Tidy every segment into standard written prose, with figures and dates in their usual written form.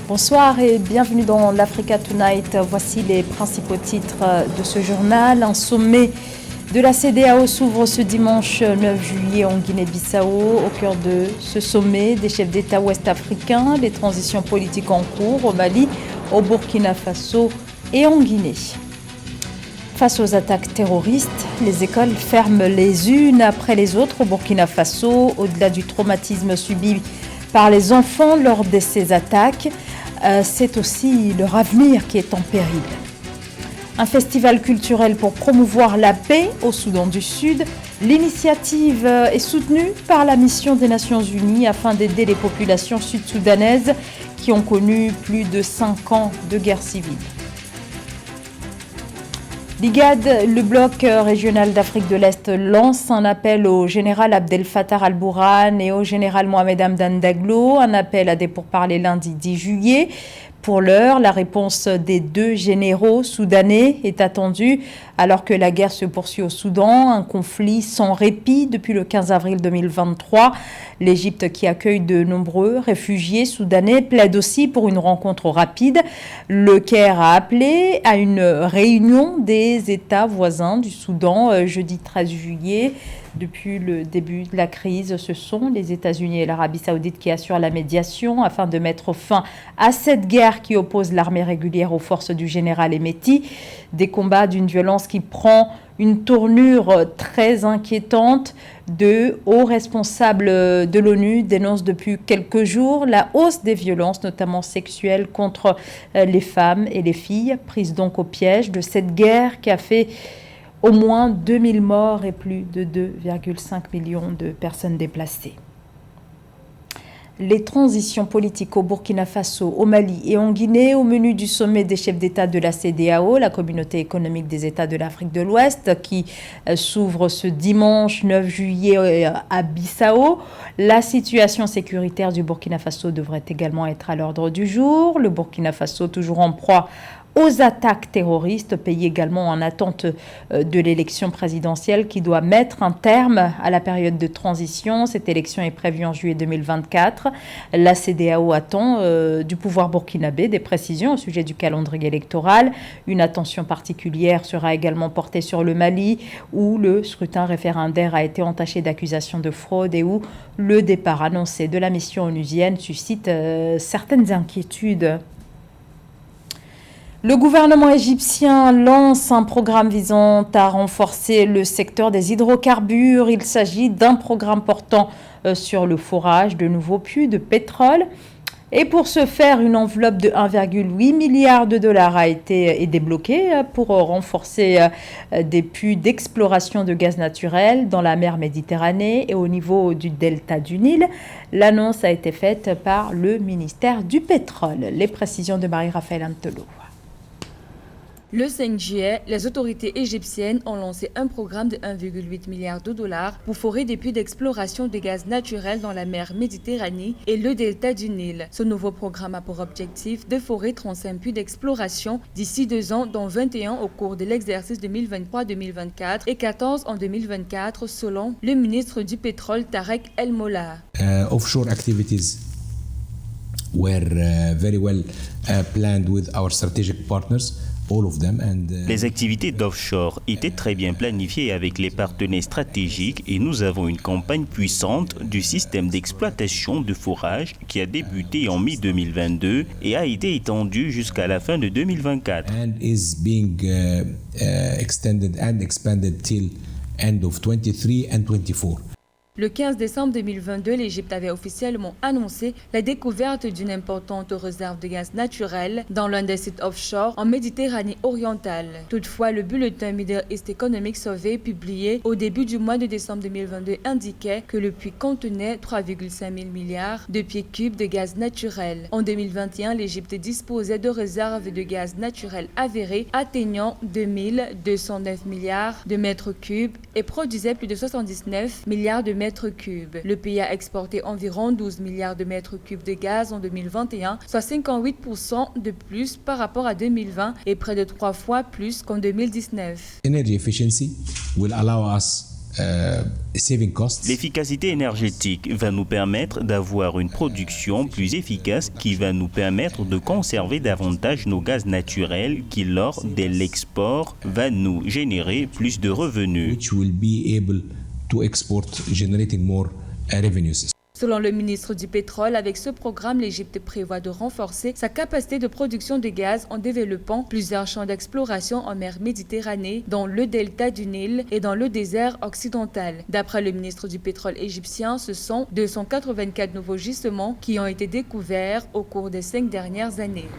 Bonsoir et bienvenue dans l'Africa Tonight. Voici les principaux titres de ce journal. Un sommet de la CEDEAO s'ouvre ce dimanche 9 juillet en Guinée-Bissau. Au cœur de ce sommet, des chefs d'État ouest-africains, les transitions politiques en cours au Mali, au Burkina Faso et en Guinée. Face aux attaques terroristes, les écoles ferment les unes après les autres au Burkina Faso. Au-delà du traumatisme subi par les enfants lors de ces attaques, c'est aussi leur avenir qui est en péril. Un festival culturel pour promouvoir la paix au Soudan du Sud. L'initiative est soutenue par la mission des Nations Unies afin d'aider les populations sud-soudanaises qui ont connu plus de 5 ans de guerre civile. L'IGAD, le bloc régional d'Afrique de l'Est, lance un appel au général Abdel Fattah al-Burhan et au général Mohamed Hamdan Daglo, un appel à des pourparlers lundi 10 juillet. Pour l'heure, la réponse des deux généraux soudanais est attendue alors que la guerre se poursuit au Soudan, un conflit sans répit depuis le 15 avril 2023. L'Égypte, qui accueille de nombreux réfugiés soudanais, plaide aussi pour une rencontre rapide. Le Caire a appelé à une réunion des États voisins du Soudan jeudi 13 juillet. Depuis le début de la crise, ce sont les États-Unis et l'Arabie saoudite qui assurent la médiation afin de mettre fin à cette guerre qui oppose l'armée régulière aux forces du général Hemeti. Des combats d'une violence qui prend une tournure très inquiétante. De hauts responsables de l'ONU dénoncent depuis quelques jours la hausse des violences, notamment sexuelles, contre les femmes et les filles, prises donc au piège de cette guerre qui a fait au moins 2000 morts et plus de 2,5 millions de personnes déplacées. Les transitions politiques au Burkina Faso, au Mali et en Guinée au menu du sommet des chefs d'État de la CEDEAO, la communauté économique des États de l'Afrique de l'Ouest, qui s'ouvre ce dimanche 9 juillet à Bissau. La situation sécuritaire du Burkina Faso devrait également être à l'ordre du jour. Le Burkina Faso, toujours en proie aux attaques terroristes, pays également en attente de l'élection présidentielle qui doit mettre un terme à la période de transition. Cette élection est prévue en juillet 2024. La CEDEAO attend du pouvoir burkinabé des précisions au sujet du calendrier électoral. Une attention particulière sera également portée sur le Mali, où le scrutin référendaire a été entaché d'accusations de fraude et où le départ annoncé de la mission onusienne suscite certaines inquiétudes. Le gouvernement égyptien lance un programme visant à renforcer le secteur des hydrocarbures. Il s'agit d'un programme portant sur le forage de nouveaux puits de pétrole. Et pour ce faire, une enveloppe de 1,8 milliard de dollars est débloquée pour renforcer des puits d'exploration de gaz naturel dans la mer Méditerranée et au niveau du delta du Nil. L'annonce a été faite par le ministère du Pétrole. Les précisions de Marie-Raphaël Antelo. Le 5 juillet, les autorités égyptiennes ont lancé un programme de 1,8 milliard de dollars pour forer des puits d'exploration de gaz naturel dans la mer Méditerranée et le delta du Nil. Ce nouveau programme a pour objectif de forer 35 puits d'exploration d'ici 2 ans, dont 21 au cours de l'exercice 2023-2024 et 14 en 2024, selon le ministre du Pétrole Tarek El Molla. Offshore activities were very well planned with our strategic partners. Les activités d'offshore étaient très bien planifiées avec les partenaires stratégiques et nous avons une campagne puissante du système d'exploitation de forage qui a débuté en mai 2022 et a été étendue jusqu'à la fin de 2024. And is being extended and expanded till end of 23 and 24. Le 15 décembre 2022, l'Égypte avait officiellement annoncé la découverte d'une importante réserve de gaz naturel dans l'un des sites offshore en Méditerranée orientale. Toutefois, le bulletin Middle East Economic Survey publié au début du mois de décembre 2022 indiquait que le puits contenait 3,5 milliards de pieds cubes de gaz naturel. En 2021, l'Égypte disposait de réserves de gaz naturel avérées atteignant 2209 milliards de mètres cubes et produisait plus de 79 milliards de mètres cubes. Le pays a exporté environ 12 milliards de mètres cubes de gaz en 2021, soit 58% de plus par rapport à 2020 et près de 3 fois plus qu'en 2019. Energy efficiency will allow us saving costs. L'efficacité énergétique va nous permettre d'avoir une production plus efficace qui va nous permettre de conserver davantage nos gaz naturels qui, lors de l'export, va nous générer plus de revenus. Which will be able to export, generating more revenues. Selon le ministre du Pétrole, avec ce programme, l'Égypte prévoit de renforcer sa capacité de production de gaz en développant plusieurs champs d'exploration en mer Méditerranée, dans le delta du Nil et dans le désert occidental. D'après le ministre du Pétrole égyptien, ce sont 284 nouveaux gisements qui ont été découverts au cours des 5 dernières années.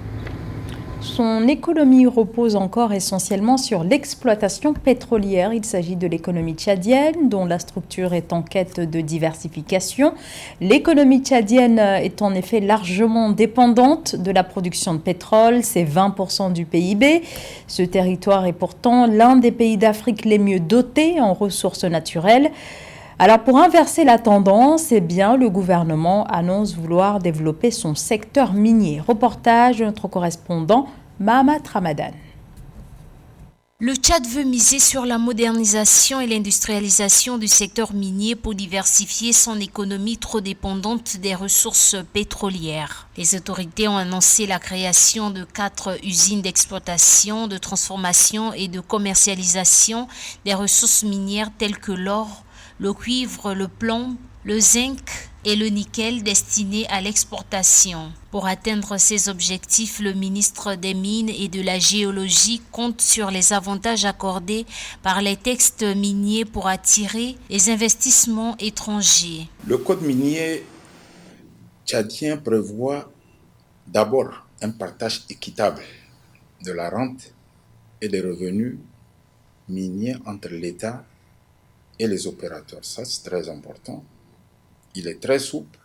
Son économie repose encore essentiellement sur l'exploitation pétrolière. Il s'agit de l'économie tchadienne, dont la structure est en quête de diversification. L'économie tchadienne est en effet largement dépendante de la production de pétrole, c'est 20% du PIB. Ce territoire est pourtant l'un des pays d'Afrique les mieux dotés en ressources naturelles. Alors pour inverser la tendance, le gouvernement annonce vouloir développer son secteur minier. Reportage de notre correspondant Mahamat Ramadan. Le Tchad veut miser sur la modernisation et l'industrialisation du secteur minier pour diversifier son économie trop dépendante des ressources pétrolières. Les autorités ont annoncé la création de 4 usines d'exploitation, de transformation et de commercialisation des ressources minières telles que l'or, le cuivre, le plomb, le zinc et le nickel destinés à l'exportation. Pour atteindre ces objectifs, le ministre des Mines et de la Géologie compte sur les avantages accordés par les textes miniers pour attirer les investissements étrangers. Le code minier tchadien prévoit d'abord un partage équitable de la rente et des revenus miniers entre l'État et les opérateurs. Ça, c'est très important. Il est très souple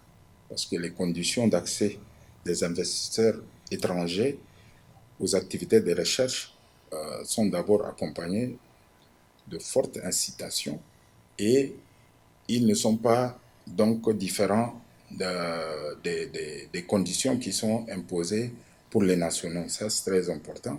parce que les conditions d'accès des investisseurs étrangers aux activités de recherche sont d'abord accompagnées de fortes incitations et ils ne sont pas donc différents des conditions qui sont imposées pour les nationaux. Ça, c'est très important.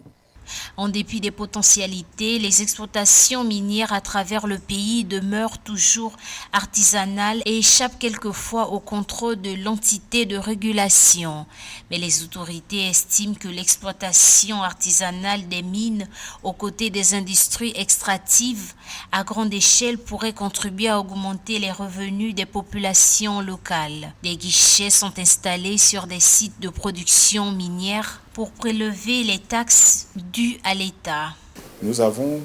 En dépit des potentialités, les exploitations minières à travers le pays demeurent toujours artisanales et échappent quelquefois au contrôle de l'entité de régulation. Mais les autorités estiment que l'exploitation artisanale des mines aux côtés des industries extractives à grande échelle pourrait contribuer à augmenter les revenus des populations locales. Des guichets sont installés sur des sites de production minière pour prélever les taxes dues à l'État. Nous avons,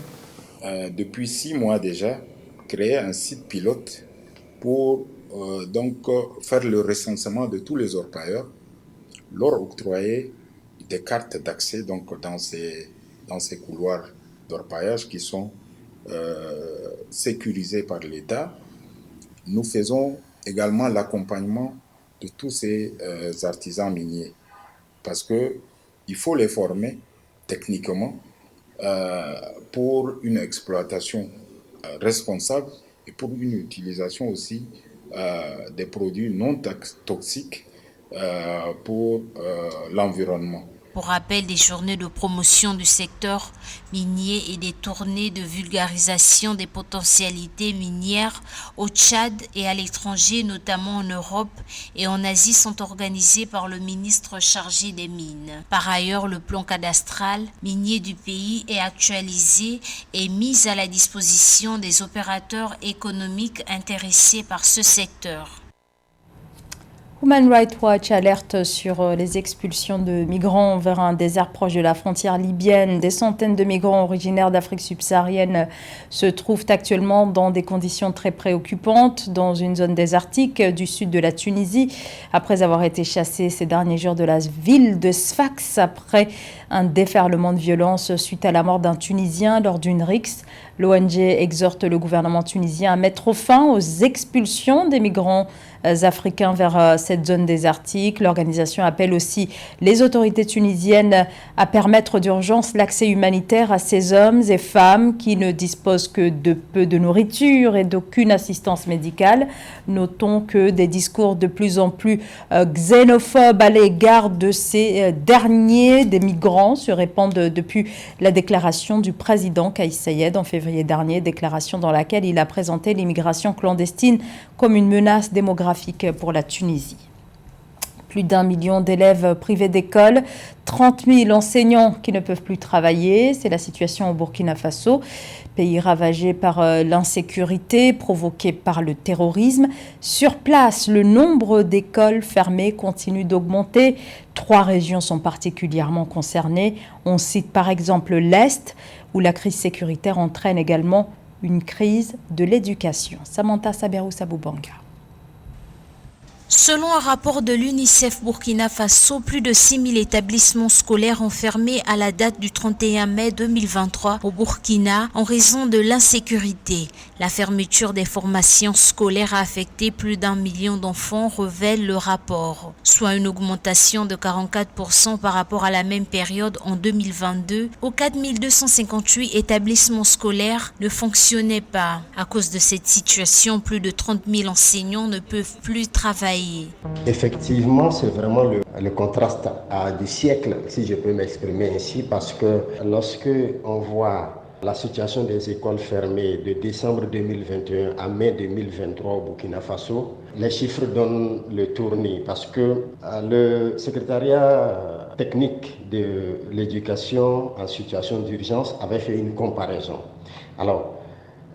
depuis 6 mois déjà, créé un site pilote pour faire le recensement de tous les orpailleurs, leur octroyer des cartes d'accès dans ces couloirs d'orpaillage qui sont sécurisés par l'État. Nous faisons également l'accompagnement de tous ces artisans miniers parce qu'il faut les former techniquement pour une exploitation responsable et pour une utilisation aussi des produits non toxiques pour l'environnement. Pour rappel, des journées de promotion du secteur minier et des tournées de vulgarisation des potentialités minières au Tchad et à l'étranger, notamment en Europe et en Asie, sont organisées par le ministre chargé des Mines. Par ailleurs, le plan cadastral minier du pays est actualisé et mis à la disposition des opérateurs économiques intéressés par ce secteur. Human Rights Watch alerte sur les expulsions de migrants vers un désert proche de la frontière libyenne. Des centaines de migrants originaires d'Afrique subsaharienne se trouvent actuellement dans des conditions très préoccupantes dans une zone désertique du sud de la Tunisie, après avoir été chassés ces derniers jours de la ville de Sfax après un déferlement de violence suite à la mort d'un Tunisien lors d'une rixe. L'ONG exhorte le gouvernement tunisien à mettre fin aux expulsions des migrants africains vers cette zone désertique. L'organisation appelle aussi les autorités tunisiennes à permettre d'urgence l'accès humanitaire à ces hommes et femmes qui ne disposent que de peu de nourriture et d'aucune assistance médicale. Notons que des discours de plus en plus xénophobes à l'égard de ces derniers, des migrants, se répandent depuis la déclaration du président Kais Saied en février dernier, déclaration dans laquelle il a présenté l'immigration clandestine comme une menace démographique pour la Tunisie. Plus d'1 million d'élèves privés d'école, 30 000 enseignants qui ne peuvent plus travailler. C'est la situation au Burkina Faso, pays ravagé par l'insécurité provoquée par le terrorisme. Sur place, le nombre d'écoles fermées continue d'augmenter. 3 régions sont particulièrement concernées. On cite par exemple l'Est, où la crise sécuritaire entraîne également une crise de l'éducation. Samantha Saberou-Saboubanga. Selon un rapport de l'UNICEF Burkina Faso, plus de 6 000 établissements scolaires ont fermé à la date du 31 mai 2023 au Burkina en raison de l'insécurité. La fermeture des formations scolaires a affecté plus d'1 million d'enfants, révèle le rapport, soit une augmentation de 44% par rapport à la même période en 2022, où 4 258 établissements scolaires ne fonctionnaient pas. À cause de cette situation, plus de 30 000 enseignants ne peuvent plus travailler. Effectivement, c'est vraiment le contraste à des siècles, si je peux m'exprimer ainsi, parce que lorsque on voit la situation des écoles fermées de décembre 2021 à mai 2023 au Burkina Faso, les chiffres donnent le tournis parce que le secrétariat technique de l'éducation en situation d'urgence avait fait une comparaison. Alors,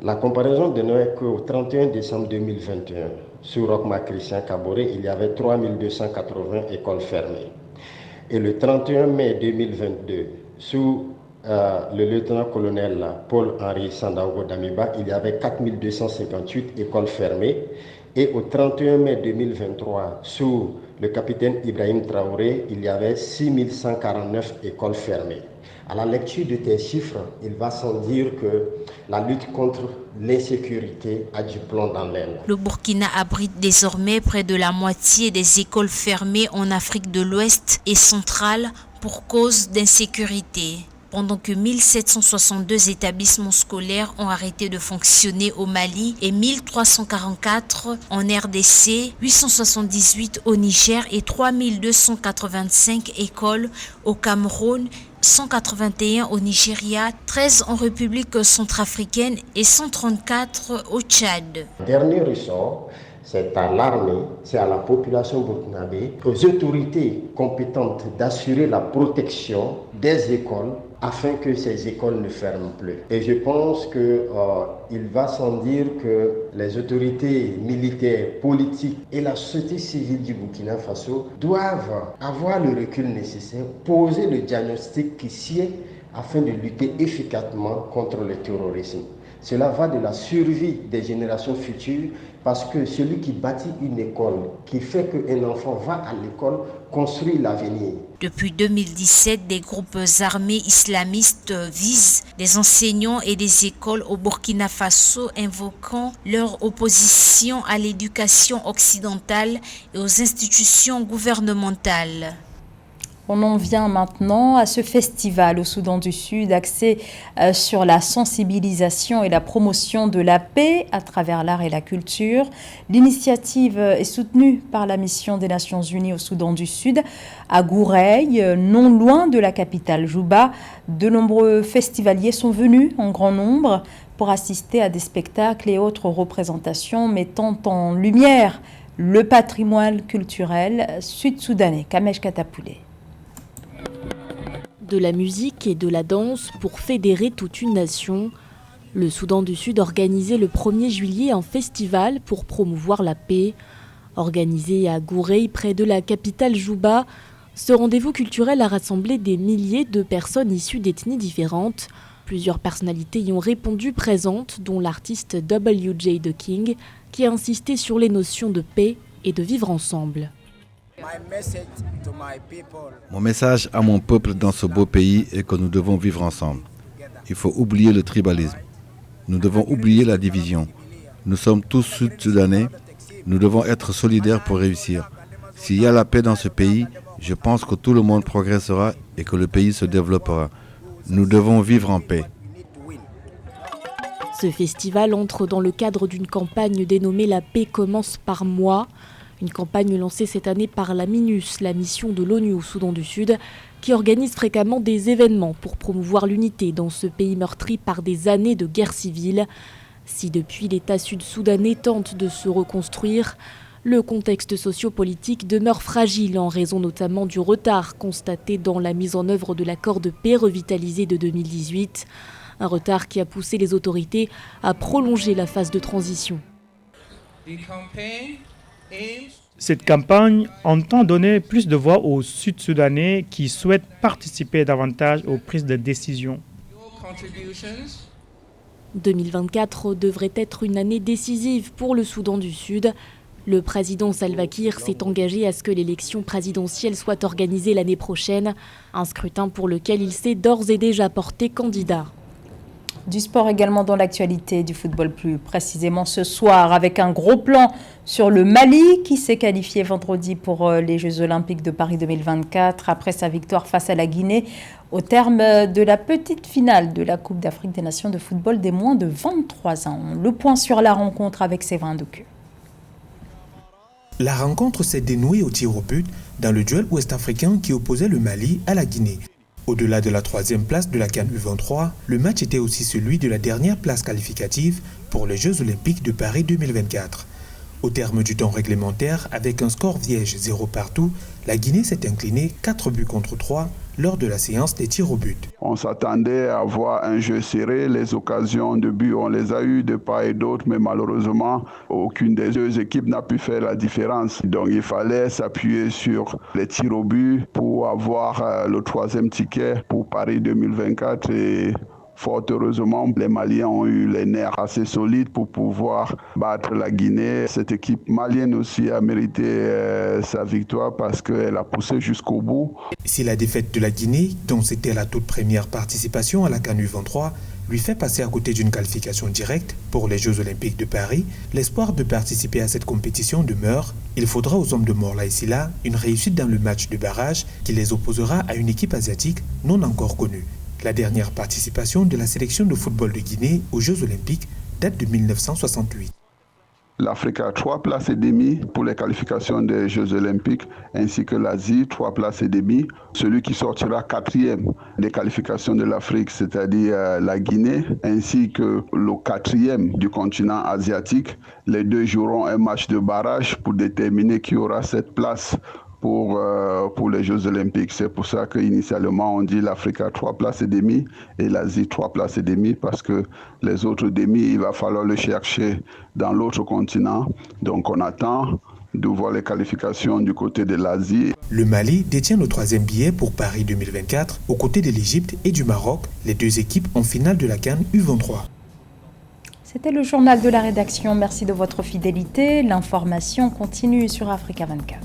la comparaison donnait qu'au 31 décembre 2021, sous Rochma Christian Kaboré, il y avait 3 280 écoles fermées. Et le 31 mai 2022, sous le lieutenant-colonel Paul-Henri Sandaogo Damiba, il y avait 4 258 écoles fermées. Et au 31 mai 2023, sous le capitaine Ibrahim Traoré, il y avait 6 149 écoles fermées. À la lecture de tes chiffres, il va sans dire que la lutte contre l'insécurité a du plomb dans l'aile. Le Burkina abrite désormais près de la moitié des écoles fermées en Afrique de l'Ouest et centrale pour cause d'insécurité. Pendant que 1762 établissements scolaires ont arrêté de fonctionner au Mali et 1344 en RDC, 878 au Niger et 3285 écoles au Cameroun, 181 au Nigeria, 13 en République centrafricaine et 134 au Tchad. Dernier ressort, c'est à l'armée, c'est à la population burkinabé, aux autorités compétentes d'assurer la protection des écoles afin que ces écoles ne ferment plus. Et je pense qu'il va sans dire que les autorités militaires, politiques et la société civile du Burkina Faso doivent avoir le recul nécessaire, poser le diagnostic qui sied afin de lutter efficacement contre le terrorisme. Cela va de la survie des générations futures parce que celui qui bâtit une école, qui fait qu'un enfant va à l'école, construit l'avenir. Depuis 2017, des groupes armés islamistes visent des enseignants et des écoles au Burkina Faso, invoquant leur opposition à l'éducation occidentale et aux institutions gouvernementales. On en vient maintenant à ce festival au Soudan du Sud, axé sur la sensibilisation et la promotion de la paix à travers l'art et la culture. L'initiative est soutenue par la mission des Nations Unies au Soudan du Sud. À Goureil, non loin de la capitale Juba, de nombreux festivaliers sont venus en grand nombre pour assister à des spectacles et autres représentations mettant en lumière le patrimoine culturel sud-soudanais. Kamesh Katapoulé. De la musique et de la danse pour fédérer toute une nation. Le Soudan du Sud organisait le 1er juillet un festival pour promouvoir la paix. Organisé à Goureil, près de la capitale Juba, ce rendez-vous culturel a rassemblé des milliers de personnes issues d'ethnies différentes. Plusieurs personnalités y ont répondu présentes, dont l'artiste W.J. The King, qui a insisté sur les notions de paix et de vivre ensemble. Mon message à mon peuple dans ce beau pays est que nous devons vivre ensemble. Il faut oublier le tribalisme. Nous devons oublier la division. Nous sommes tous sud-soudanais Nous devons être solidaires pour réussir. S'il y a la paix dans ce pays, je pense que tout le monde progressera et que le pays se développera. Nous devons vivre en paix. Ce festival entre dans le cadre d'une campagne dénommée « La paix commence par moi ». Une campagne lancée cette année par la MINUS, la mission de l'ONU au Soudan du Sud, qui organise fréquemment des événements pour promouvoir l'unité dans ce pays meurtri par des années de guerre civile. Si depuis l'État sud-soudanais tente de se reconstruire, le contexte sociopolitique demeure fragile en raison notamment du retard constaté dans la mise en œuvre de l'accord de paix revitalisé de 2018. Un retard qui a poussé les autorités à prolonger la phase de transition. Cette campagne entend donner plus de voix aux Sud-Soudanais qui souhaitent participer davantage aux prises de décision. 2024 devrait être une année décisive pour le Soudan du Sud. Le président Salva Kiir s'est engagé à ce que l'élection présidentielle soit organisée l'année prochaine, un scrutin pour lequel il s'est d'ores et déjà porté candidat. Du sport également dans l'actualité, du football plus précisément ce soir, avec un gros plan sur le Mali qui s'est qualifié vendredi pour les Jeux Olympiques de Paris 2024 après sa victoire face à la Guinée au terme de la petite finale de la Coupe d'Afrique des Nations de football des moins de 23 ans. Le point sur la rencontre avec Séverin Doku. La rencontre s'est dénouée au tir au but dans le duel ouest-africain qui opposait le Mali à la Guinée. Au-delà de la 3e place de la CAN U23, le match était aussi celui de la dernière place qualificative pour les Jeux Olympiques de Paris 2024. Au terme du temps réglementaire, avec un score vierge 0 partout, la Guinée s'est inclinée 4 buts contre 3 lors de la séance des tirs au but. On s'attendait à voir un jeu serré, les occasions de but on les a eues de part et d'autre, mais malheureusement aucune des deux équipes n'a pu faire la différence. Donc il fallait s'appuyer sur les tirs au but pour avoir le 3e ticket pour Paris 2024 et fort heureusement, les Maliens ont eu les nerfs assez solides pour pouvoir battre la Guinée. Cette équipe malienne aussi a mérité sa victoire parce qu'elle a poussé jusqu'au bout. Si la défaite de la Guinée, dont c'était la toute première participation à la CAN U23, lui fait passer à côté d'une qualification directe pour les Jeux Olympiques de Paris, l'espoir de participer à cette compétition demeure. Il faudra aux hommes de Morla Silla une réussite dans le match de barrage qui les opposera à une équipe asiatique non encore connue. La dernière participation de la sélection de football de Guinée aux Jeux Olympiques date de 1968. L'Afrique a 3 places et demie pour les qualifications des Jeux Olympiques, ainsi que l'Asie, 3 places et demie. Celui qui sortira 4e des qualifications de l'Afrique, c'est-à-dire la Guinée, ainsi que le 4e du continent asiatique. Les deux joueront un match de barrage pour déterminer qui aura cette place pour les Jeux Olympiques. C'est pour ça qu'initialement, on dit l'Afrique a 3 places et demie et l'Asie 3 places et demie parce que les autres demi, il va falloir les chercher dans l'autre continent. Donc on attend de voir les qualifications du côté de l'Asie. Le Mali détient le 3e billet pour Paris 2024 aux côtés de l'Égypte et du Maroc, les deux équipes en finale de la CAN U23. C'était le journal de la rédaction. Merci de votre fidélité. L'information continue sur Africa 24.